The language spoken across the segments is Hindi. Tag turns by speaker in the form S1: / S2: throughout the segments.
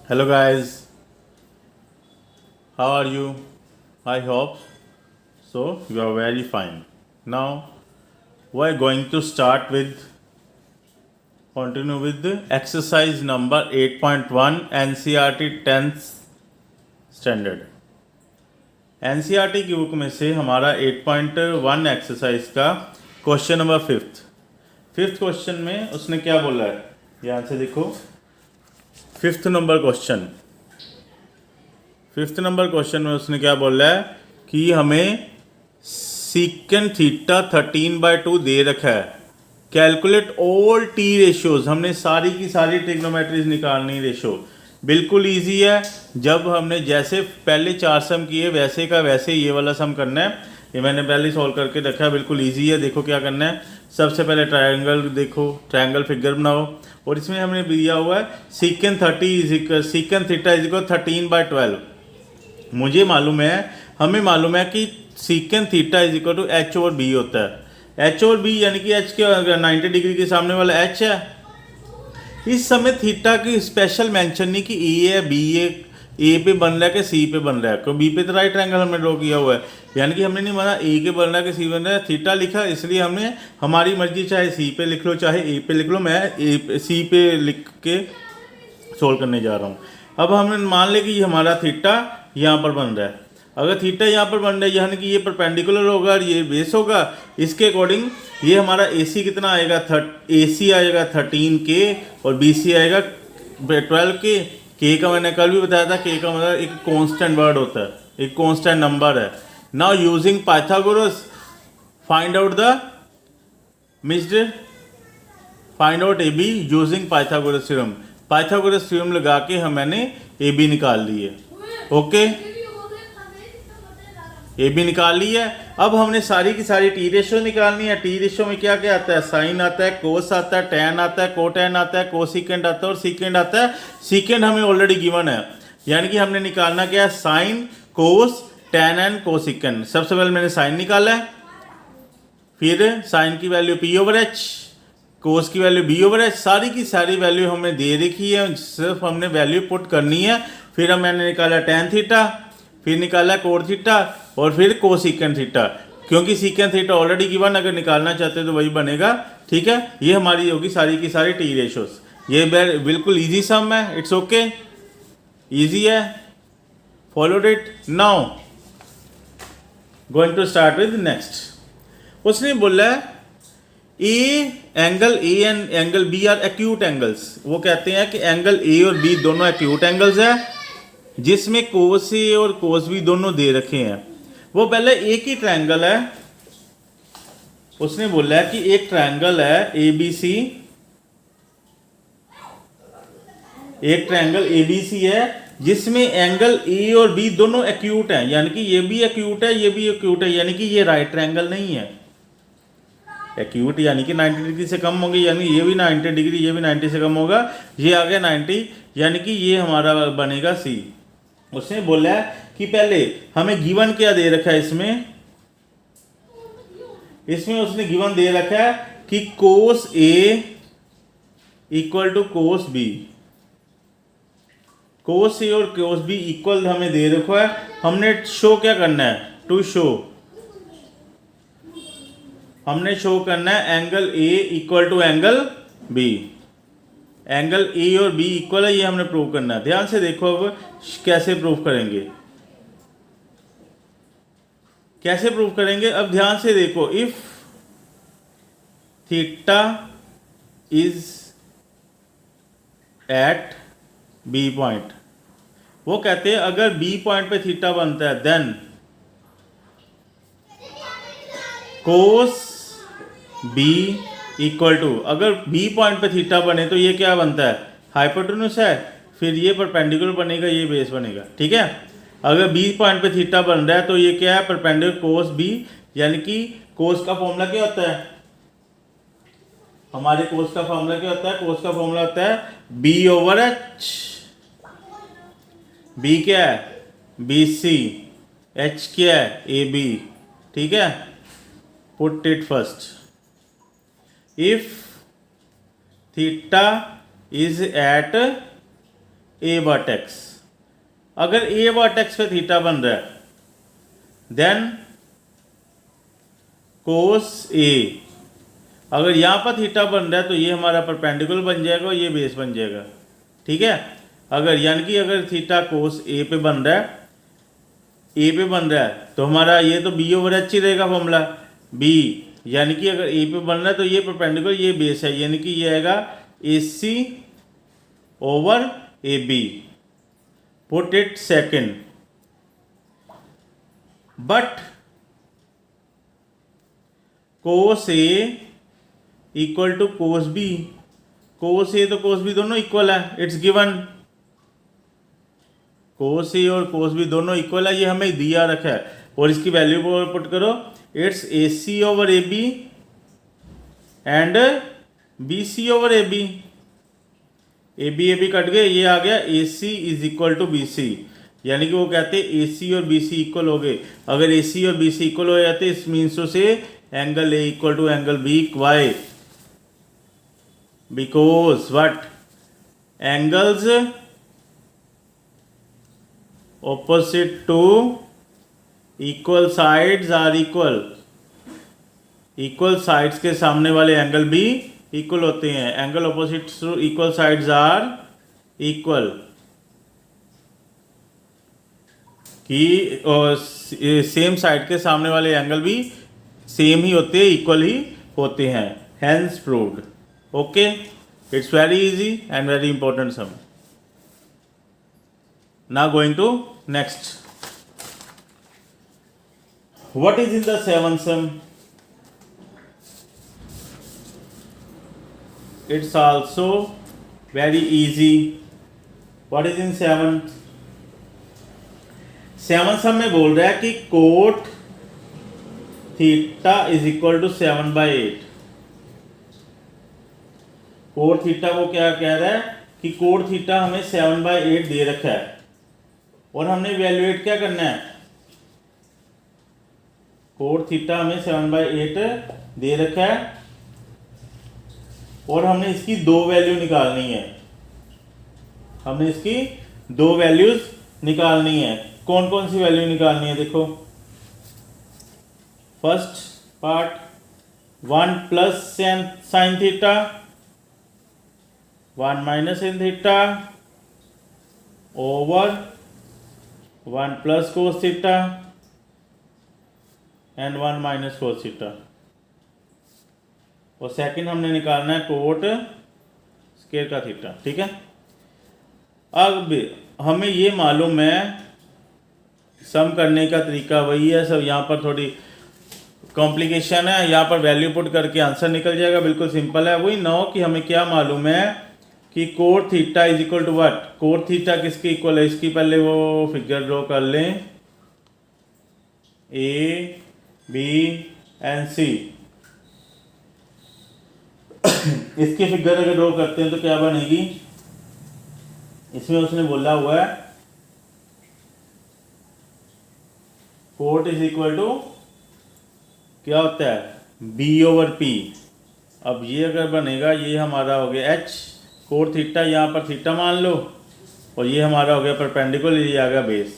S1: Hello guys, how are you? I hope so. You are very fine. Now we are going to continue with the exercise number 8.1 NCERT 10th standard. NCERT की बुक में से हमारा 8.1 एक्सरसाइज का क्वेश्चन नंबर फिफ्थ क्वेश्चन में उसने क्या बोला है, यहाँ से देखो। फिफ्थ नंबर क्वेश्चन में उसने क्या बोला है कि हमें सीकेंट थीटा 13/2 दे रखा है। कैलकुलेट ऑल टी रेशियोज, हमने सारी की सारी ट्रिग्नोमेट्रीज निकालनी। रेशो बिल्कुल इजी है। जब हमने जैसे पहले 4 सम किए वैसे का वैसे ये वाला सम करना है। ये मैंने पहले सॉल्व करके रखा है, बिल्कुल इजी है। देखो क्या करना है, सबसे पहले ट्रायंगल देखो, ट्रायंगल फिगर बनाओ और इसमें हमने दिया हुआ है सीकेंट थीटा इज इक्वल 13/12। मुझे मालूम है, हमें मालूम है कि secant theta is equal to H over B होता है। एच ओवर बी यानी कि एच के 90 डिग्री के सामने वाला एच है। इस समय थीटा की स्पेशल मेंशन नहीं कि ए है, बी है, ए पे बन रहा है कि सी पे बन रहा है। क्योंकि बी पे तो राइट एंगल हमने ड्रॉ किया हुआ है, यानी कि हमने नहीं माना ए के बन रहा है कि सी बन रहा है। थीटा लिखा इसलिए हमने, हमारी मर्जी, चाहे सी पे लिख लो चाहे ए पे लिख लो। मैं सी पे लिख के सोल्व करने जा रहा हूँ। अब हमने मान ले कि हमारा थीटा यहाँ पर बन रहा है। अगर थीटा यहाँ पर बन रहा है यानी कि ये परपेंडिकुलर होगा और ये बेस होगा। इसके अकॉर्डिंग ये हमारा AC कितना आएगा, AC आएगा 13 के और BC आएगा 12 के। K का मैंने कल भी बताया था, K का मतलब एक कांस्टेंट वर्ड होता है, एक कांस्टेंट नंबर है। Now using Pythagoras find out AB using Pythagoras theorem. Pythagoras theorem लगा के मैंने AB निकाल ली है। ओके, AB निकाल ली है। अब हमने सारी की सारी टी रेशियो निकालनी है। टी रेशियो में क्या क्या आता है, साइन आता है, कोस आता है, टैन आता है, कोटैन आता है, कोसिकेंट आता है और सीकेंट आता है। सीकेंट हमें ऑलरेडी गिवन है, यानी कि हमने निकालना क्या है, sine, cos, tan and cosecant. सबसे पहले मैंने साइन निकाला है, फिर साइन की वैल्यू P/H, कोस की वैल्यू B/H। सारी की सारी वैल्यू हमें दे रखी है, सिर्फ हमने वैल्यू पुट करनी है। फिर मैंने निकाला टैन थीटा, फिर निकाला कोट थीटा और फिर कोसिकेंट थीटा। क्योंकि सीकेंट थीटा ऑलरेडी गिवन, अगर निकालना चाहते हो तो वही बनेगा। ठीक है, ये हमारी होगी सारी की सारी टी रेशियोज। ये बिल्कुल इजी सम है, इट्स ओके, इजी है, followed it. Now going to start with next. उसने बोला है angle A and angle B are acute angles. वो कहते हैं कि एंगल ए और बी दोनों एक्यूट एंगल्स है, जिसमें कोस ए और कोस बी दोनों दे रखे हैं। वो पहले एक ही ट्रायंगल है। उसने बोला है कि एक ट्रायंगल है ABC, एक ट्रायंगल ABC है जिसमें एंगल ए और बी दोनों एक्यूट हैं, यानी कि ये भी एक्यूट है, ये भी एक्यूट है, यानी कि ये राइट ट्रायंगल नहीं है। एक्यूट यानी कि 90 डिग्री से कम होगी, यानी ये भी 90 डिग्री, ये भी 90 से कम होगा, ये आ गया 90, यानी कि ये हमारा बनेगा C। उसने बोला है कि पहले हमें गिवन क्या दे रखा है, इसमें उसने गिवन दे रखा है कि cos A equal to cos B। Cos A और कोस B इक्वल हमें दे रखा है। हमने शो क्या करना है, हमने शो करना है angle A equal to angle B। Angle A और B इक्वल है, ये हमने प्रूव करना है। ध्यान से देखो अब कैसे प्रूव करेंगे, अब ध्यान से देखो। If theta is at B point, वो कहते हैं अगर B पॉइंट पे थीटा बनता है then cos B equal to, अगर B पॉइंट पे थीटा बने तो ये क्या बनता है, हाइपोटेन्यूस है, फिर ये परपेंडिकुलर बनेगा, ये बेस बनेगा। ठीक है, अगर B पॉइंट पे थीटा बन रहा है तो ये क्या है, परपेंडिकुलर कोस B, यानी कि कोस का फॉर्मूला क्या होता है, हमारे कोस का फॉर्मूला क्या होता है, कोस का फॉर्मूला होता है B/H। B क्या है, BC, H क्या है, AB। ठीक है, put it first. If theta is at a vertex. अगर ए वर्टेक्स पे थीटा बन रहा है देन कोस ए, अगर यहाँ पर थीटा बन रहा है तो ये हमारा परपेंडिकुलर बन जाएगा और ये बेस बन जाएगा। ठीक है, अगर यानी कि अगर थीटा कोस ए पे बन रहा है, ए पे बन रहा है तो हमारा ये तो बी ओवर एच ही रहेगा फॉर्मूला। बी यानी कि अगर ए पे बन रहा है तो ये परपेंडिकुलर ये बेस है, यानी कि ये आएगा A C over A B. Put it second, but cos A equal to cos B. Cos A तो कोस बी दोनों इक्वल है, इट्स गिवन। कोस ए और कोस बी दोनों इक्वल है, ये हमें दिया रखा है। और इसकी वैल्यू को पुट करो, it's A C over A B and B C over A B. A B cut गए, ये आ गया A C is equal to B C. यानी कि वो कहते हैं ए सी और बी सी इक्वल हो गए। अगर ए सी और बी सी इक्वल हो जाते इस मीन्स टू से angle A equal to angle B. Why? Because what? एंगल्स opposite to equal sides are equal। Equal sides के सामने वाले एंगल भी इक्वल होते हैं। Angle opposite to equal sides are equal, कि सेम साइड के सामने वाले एंगल भी सेम ही होते हैं, इक्वल ही होते हैं। Hence proved. Okay, it's very easy and very important sum. Now going to next. What is in the seventh sum? It's also very easy. What is in seventh? Seven sum में बोल रहा है कि cot theta is equal to 7/8। Cot theta को क्या कह रहा है कि कोट थीटा हमें 7/8 दे रखा है और हमने इवैल्यूएट क्या करना है। कोट थीटा हमें 7/8 दे रखा है और हमने इसकी दो वैल्यू निकालनी है। हमने इसकी दो वैल्यूज निकालनी है। कौन कौन सी वैल्यू निकालनी है? देखो, first part 1 plus sine theta, 1 minus sin theta over 1 plus cos theta and 1 minus cos theta. और सेकंड हमने निकालना है कोट स्क्वायर का थीटा। ठीक है, अब हमें ये मालूम है, सम करने का तरीका वही है, सब यहाँ पर थोड़ी कॉम्प्लिकेशन है। यहाँ पर वैल्यू पुट करके आंसर निकल जाएगा, बिल्कुल सिंपल है। वही ना हो कि हमें क्या मालूम है कि cot theta is equal to what. Cot theta किसके इक्वल है? इसकी पहले वो फिगर ड्रॉ कर लें, ए बी एंड सी। इसकी फिगर अगर ड्रॉ करते हैं तो क्या बनेगी? इसमें उसने बोला हुआ है कोट इज इक्वल टू क्या होता है? B over P. अब ये अगर बनेगा, ये हमारा हो गया एच कोट थीटा, यहाँ पर थीटा मान लो, और ये हमारा हो गया परपेंडिकुलर, ये आ गया बेस।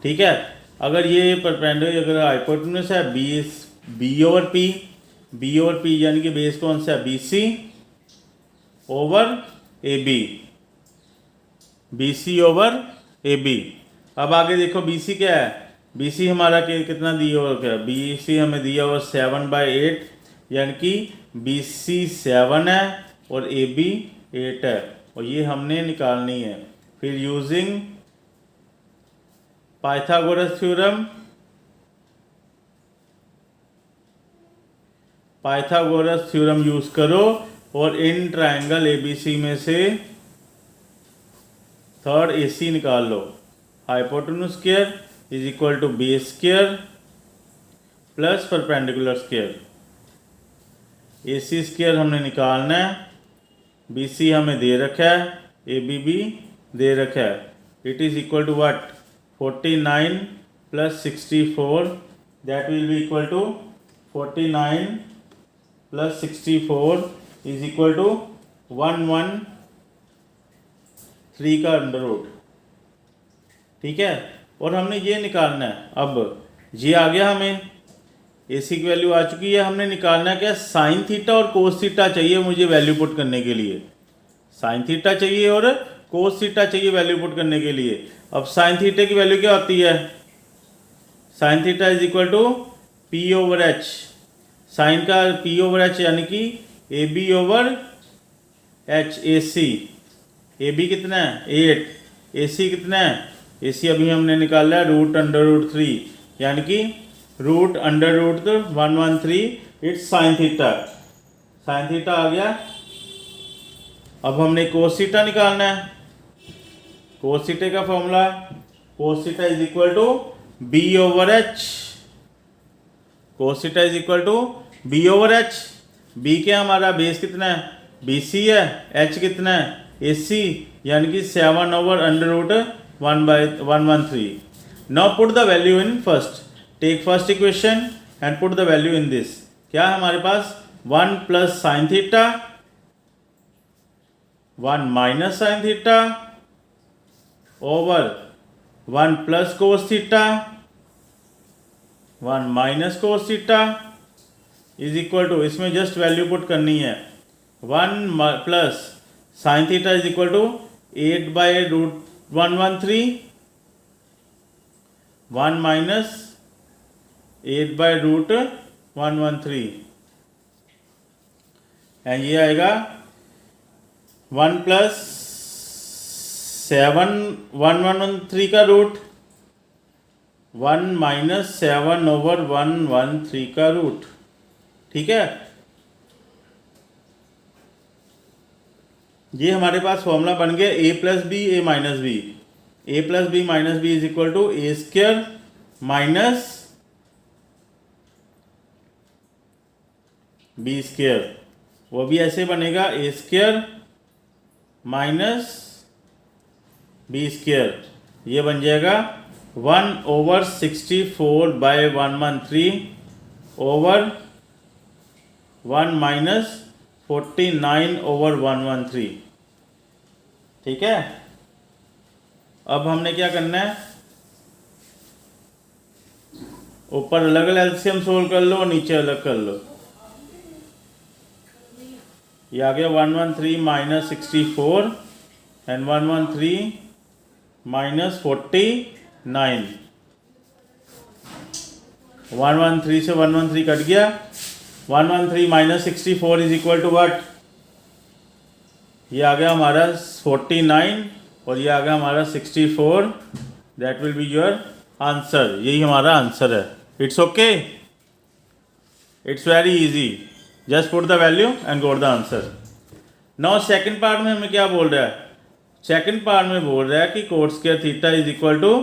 S1: ठीक है, अगर ये परपेंडिकुलर अगर हाइपोटेन्यूस है बी ओवर पी यानी कि बेस कौन सा है? B C over A B, B C over A B. अब आगे देखो बी सी क्या है? बी सी हमारा कितना दिया हुआ क्या? बी सी हमें दिया हुआ 7/8, यानी कि बी सी 7 है और ए बी 8 है, और ये हमने निकालनी है। फिर using Pythagoras theorem, Pythagoras theorem use करो और इन ट्रायंगल एबीसी में से थर्ड एसी निकाल लो। Hypotenuse square is equal to base square plus perpendicular square. AC square हमने निकालना है, बीसी हमें दे रखा है, एबी भी दे रखा है। It is equal to what? 49 plus 64, that will be equal to 49 plus 64 is equal to 11 3 का अंडर रूट, ठीक है। और हमने ये निकालना है, अब ये आ गया, हमें AC की वैल्यू आ चुकी है। हमने निकालना है क्या, साइन थीटा और कोस थीटा चाहिए मुझे वैल्यू पुट करने के लिए। साइन थीटा चाहिए और कोस थीटा चाहिए वैल्यू पुट करने के लिए। अब साइन थीटा की वैल्यू क्या होती है, sine theta is equal to P/H। Sine का P/H यानी कि AB/H। AB कितना है 8, AC कितना है, AC अभी हमने निकाला है √√3 यानी कि √113 it's sine theta. Sine theta आ गया। अब हमने कोस थीटा निकालना है। कोस थीटा का formula, cos theta is equal to B/H। Cos theta is equal to B/H। B क्या हमारा बेस कितना है, BC है, H कितना है AC यानी कि 7/√113। Now put the value in first, take first equation and put the value in this. क्या है हमारे पास, 1 plus sine theta, 1 minus sine theta over 1 plus cos theta, 1 minus cos theta is equal to, इसमें जस्ट वैल्यू पुट करनी है, 1 plus sine theta is equal to 8/√113, 1 minus 8/√113 and ये आएगा 1 प्लस 7/113 का रूट, 1 माइनस 7/113 का रूट, ठीक है। ये हमारे पास फॉर्मूला बन गया A plus B A minus B. A plus B minus B is equal to A square minus B square, वो भी ऐसे बनेगा A square minus B square. ये बन जाएगा 1/64/113 ओवर 1 माइनस 49/113, ठीक है। अब हमने क्या करना है, ऊपर अलग अलग एलसीएम सोल्व कर लो, नीचे अलग कर लो। ये आ गया 113 माइनस 64 एंड 113 माइनस 49। 113 से 113 कट गया, 113 minus 64 is equal to what, ये आ गया हमारा 49 और ये आ गया हमारा 64। That will be your answer, यही हमारा आंसर है। It's okay, it's very easy, just put the value and go the answer. Now second part में हमें क्या बोल रहा है, सेकंड पार्ट में बोल रहा है कि cot square theta is equal to,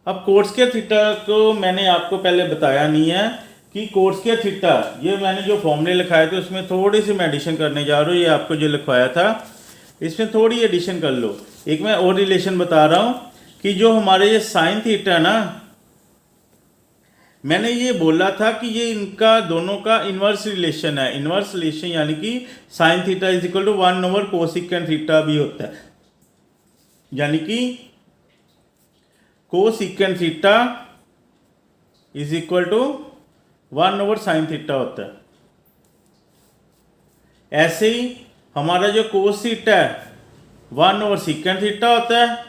S1: अब कोट स्क्वायर थीटा को मैंने आपको पहले बताया नहीं है कि कोट स्क्वायर थीटा, ये मैंने जो फॉर्मूले लिखाए थे उसमें थोड़ी सी मैं एडिशन करने जा रहा हूँ। ये आपको जो लिखवाया था इसमें थोड़ी एडिशन कर लो। एक मैं और रिलेशन बता रहा हूँ कि जो हमारे ये साइन थीटा है ना, मैंने ये बोला था कि ये इनका दोनों का इन्वर्स रिलेशन है। इन्वर्स रिलेशन यानी कि sine theta is equal to cosecant theta भी होता है, यानी कि cosecant theta is equal to sine theta होता है। ऐसे ही हमारा जो कोस थीटा है 1/सेकेंट थीटा होता है,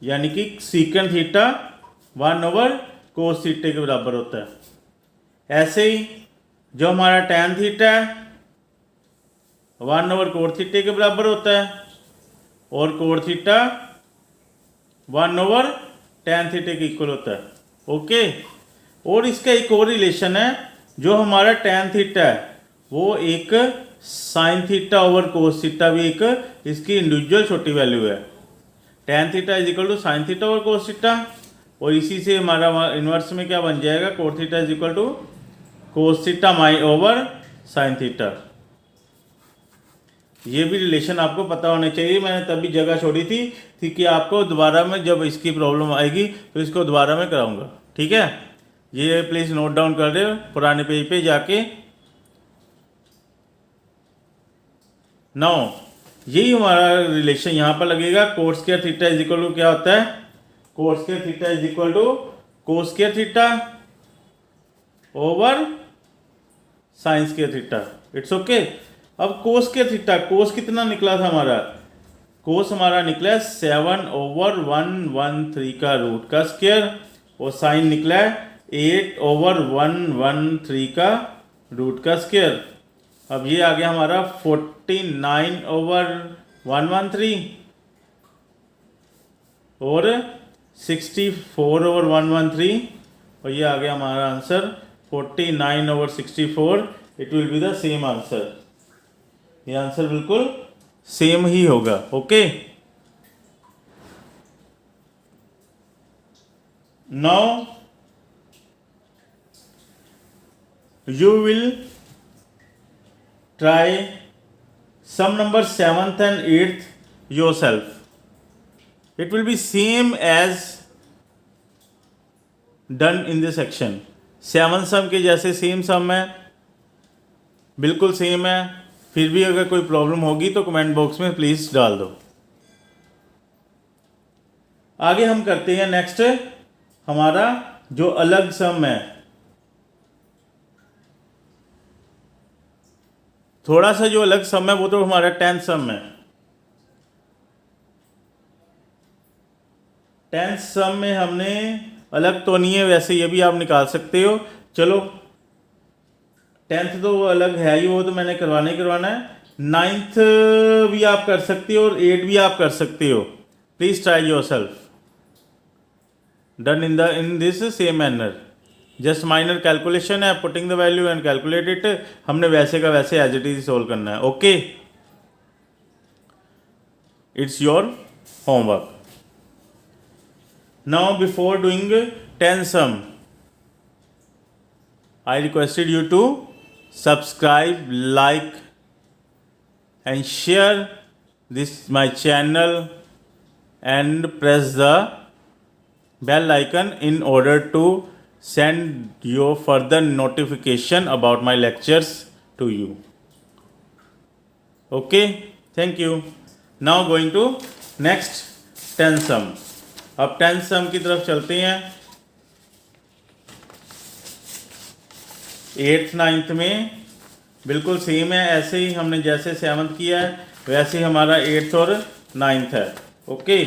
S1: यानी कि सेकेंट थीटा 1/कोस थीटा के बराबर होता है। ऐसे ही जो हमारा टैन थीटा है 1/कोट थीटा के बराबर होता है और कोट थीटा 1/टैन थीटा के इक्वल होता है। ओके, और इसका एक और रिलेशन है, जो हमारा टैन थीटा है वो एक sine theta over cos theta भी एक इसकी इंडिविजुअल छोटी वैल्यू है। Tan theta is equal to sine theta over cos theta, और इसी से हमारा इन्वर्स में क्या बन जाएगा, cot theta is equal to cos theta over sine theta. ये भी रिलेशन आपको पता होने चाहिए, मैंने तभी जगह छोड़ी थी कि आपको दोबारा में जब इसकी प्रॉब्लम आएगी तो इसको दोबारा में कराऊंगा, ठीक है। ये प्लीज़ नोट डाउन कर दे पुराने पेज पे जाके। नाउ यही हमारा रिलेशन यहाँ पर लगेगा। Cot square theta is equal to क्या होता है, cot square theta is equal to cos square theta over sine square theta. It's okay. अब कोस स्क्वायर थीटा, कोस कितना निकला था हमारा, कोस हमारा निकला है 7/113 का रूट का स्क्वायर, और साइन निकला है 8/113 का रूट का स्क्वायर। अब ये आ गया हमारा 49/113 और 64/113, और ये आ गया हमारा answer 49/64। It will be the same answer, ये आंसर बिल्कुल सेम ही होगा। Okay, now you will try sum number 7th and 8th yourself. It will be same as done in this section. 7 sum के जैसे सेम सम है, बिल्कुल सेम है। फिर भी अगर कोई प्रॉब्लम होगी तो कमेंट बॉक्स में प्लीज डाल दो। आगे हम करते हैं नेक्स्ट हमारा जो अलग सम है, थोड़ा सा जो अलग सम है वो तो हमारा 10th सम है। 10th सम में हमने अलग तो नहीं है, वैसे ये भी आप निकाल सकते हो। चलो 10th तो वो अलग है ही, वो तो मैंने करवाना ही करवाना है। 9th भी आप कर सकते हो और 8 भी आप कर सकते हो। Please try yourself, done in this same manner. Just minor calculation है, putting the value and calculate it. हमने वैसे का वैसे एज इट इज सोल्व करना है। Okay, it's your homework. Now before doing 10 sum, I requested you to subscribe, like and share this my channel and press the bell icon in order to send your further notification about my lectures to you. Okay, thank you. Now going to next 10 sum. अब 10 sum की तरफ चलते हैं। 8th 9th में बिल्कुल सेम है, ऐसे ही हमने जैसे 7th किया है वैसे ही हमारा 8th और 9th है। ओके,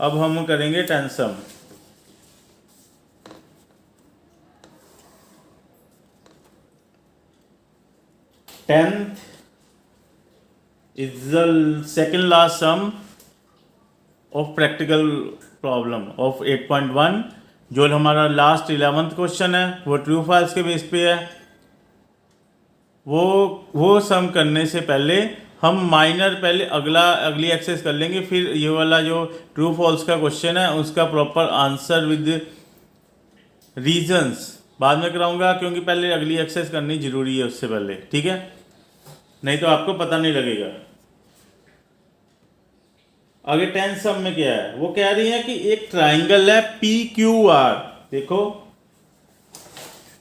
S1: अब हम करेंगे 10 sum. Tenth is the second last sum of practical problem of 8.1, जो हमारा लास्ट 11th क्वेश्चन है, वो ट्रू फॉल्स के बेस पे है। वो सम करने से पहले हम माइनर पहले अगली एक्सरसाइज कर लेंगे, फिर ये वाला जो ट्रू फॉल्स का क्वेश्चन है उसका प्रॉपर आंसर विद रीजंस बाद में कराऊंगा, क्योंकि पहले अगली एक्सरसाइज करनी जरूरी है उससे पहले, ठीक है, नहीं तो आपको पता नहीं लगेगा। आगे 10 सम में क्या है, वो कह रही है कि एक ट्राइंगल है PQR। देखो,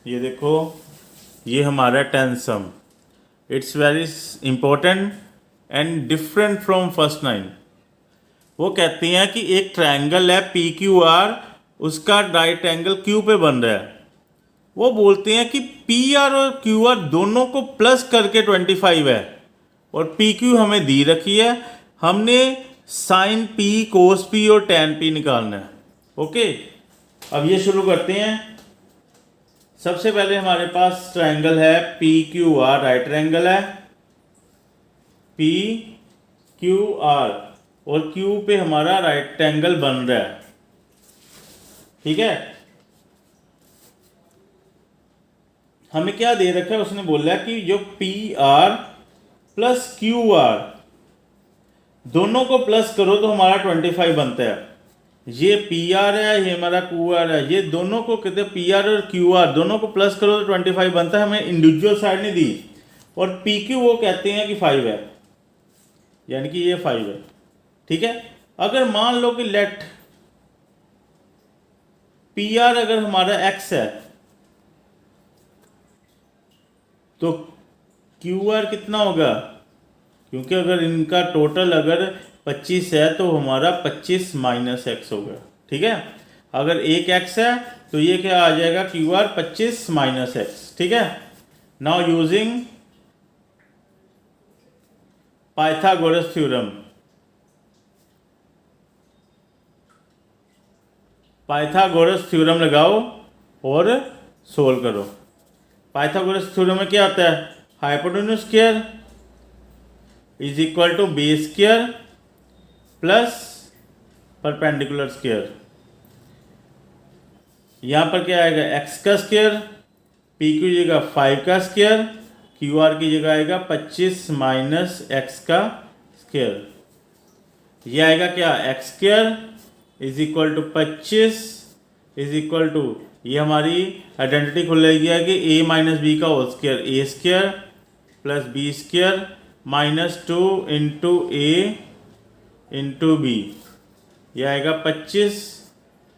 S1: ये देखो, ये हमारा 10 sum. It's very important and different from first 9। वो कहती हैं कि एक ट्रायंगल है PQR, उसका राइट एंगल Q पे बन रहा है। वो बोलते हैं कि PR और QR दोनों को प्लस करके 25 है, और PQ हमें दी रखी है, हमने साइन P, कोस P और tan P निकालना है। ओके, अब ये शुरू करते हैं। सबसे पहले हमारे पास ट्रायंगल है PQR, राइट ट्रायंगल है PQR, और Q पे हमारा राइट एंगल बन रहा है, ठीक है। हमें क्या दे रखा है, उसने बोला कि जो PR प्लस QR दोनों को प्लस करो तो हमारा 25 बनता है। ये PR है, ये हमारा QR है, ये दोनों को कहते हैं PR और QR दोनों को प्लस करो तो 25 बनता है। हमें इंडिविजुअल साइड नहीं दी, और PQ वो कहते हैं कि 5 है, यानी कि ये 5 है, ठीक है। अगर मान लो कि लेट PR अगर हमारा X है तो QR कितना होगा, क्योंकि अगर इनका टोटल अगर 25 है तो हमारा 25 माइनस एक्स होगा। ठीक है, अगर एक एक्स है तो ये क्या आ जाएगा, क्यू आर 25 माइनस एक्स। ठीक है, now using Pythagoras theorem, Pythagoras theorem लगाओ और सोल्व करो। पाइथागोरस थ्योरम में क्या आता है, hypotenuse square is equal to base square plus perpendicular square. यहाँ पर क्या आएगा, एक्स का स्क्वायर, पी की जगह 5 का स्क्वायर, क्यू आर की जगह आएगा 25 माइनस एक्स का स्क्वायर। ये आएगा क्या, X square is equal to 25 is equal to, ये हमारी आइडेंटिटी खुल जाएगी कि ए माइनस बी का whole square, A square plus B square minus 2 into A into B. यह आएगा 25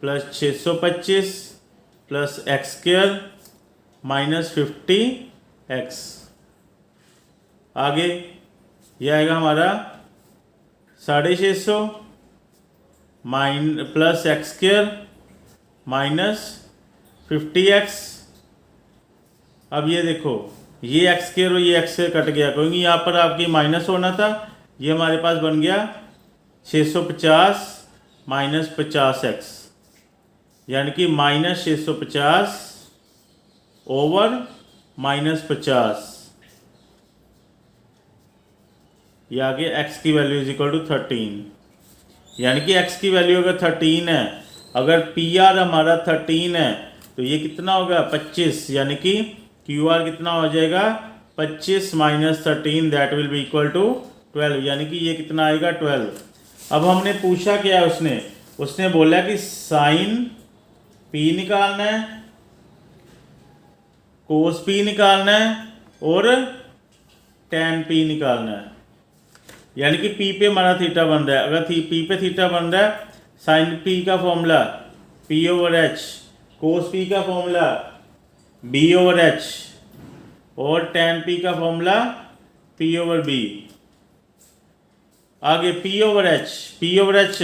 S1: plus 625 plus X square minus 50 X. आगे यह आएगा हमारा 650 plus X square minus 50x। अब ये देखो, ये एक्स स्क्वायर और ये एक्स स्क्वायर कट गया, क्योंकि यहाँ पर आपकी माइनस होना था। ये हमारे पास बन गया 650 माइनस 50x, यानी कि माइनस 650 ओवर माइनस 50। ये आगे x की वैल्यू इज इक्वल टू 13, यानी कि x की वैल्यू अगर 13 है, अगर पी आर हमारा 13 है तो ये कितना होगा 25, यानी कि क्यू आर कितना हो जाएगा 25 minus 13, that will be equal to 12, यानी कि ये कितना आएगा 12। अब हमने पूछा क्या, उसने बोला कि साइन पी निकालना है, कोस पी निकालना है और टेन पी निकालना है, यानी कि पी पे हमारा थीटा बन रहा है। अगर पी पे थीटा बन रहा है, साइन पी का फॉर्मूला पी ओवर एच, कोस पी का फॉर्मूला बी ओवर एच और टेन पी का फॉर्मूला पी ओवर बी। आगे पी ओवर एच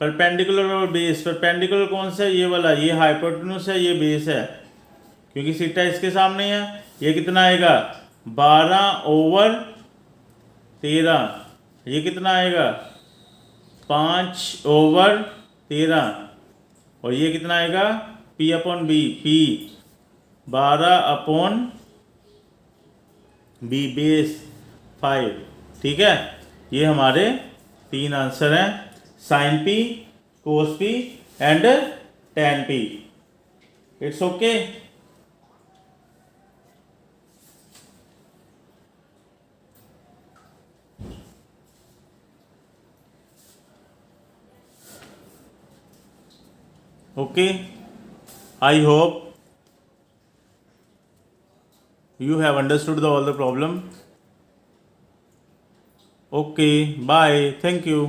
S1: परपेंडिकुलर और बेस। परपेंडिकुलर कौन सा है, ये वाला, ये हाइपोटेन्यूज है, ये बेस है, क्योंकि सीटा इसके सामने है। ये कितना आएगा 12 ओवर 13, ये कितना आएगा 5 ओवर 13, और ये कितना आएगा P upon B, P 12 upon B base 5। ठीक है, ये हमारे 3 आंसर हैं, sine P, cos P and tan P. It's okay. Okay, I hope you have understood all the problem. Okay, bye, thank you.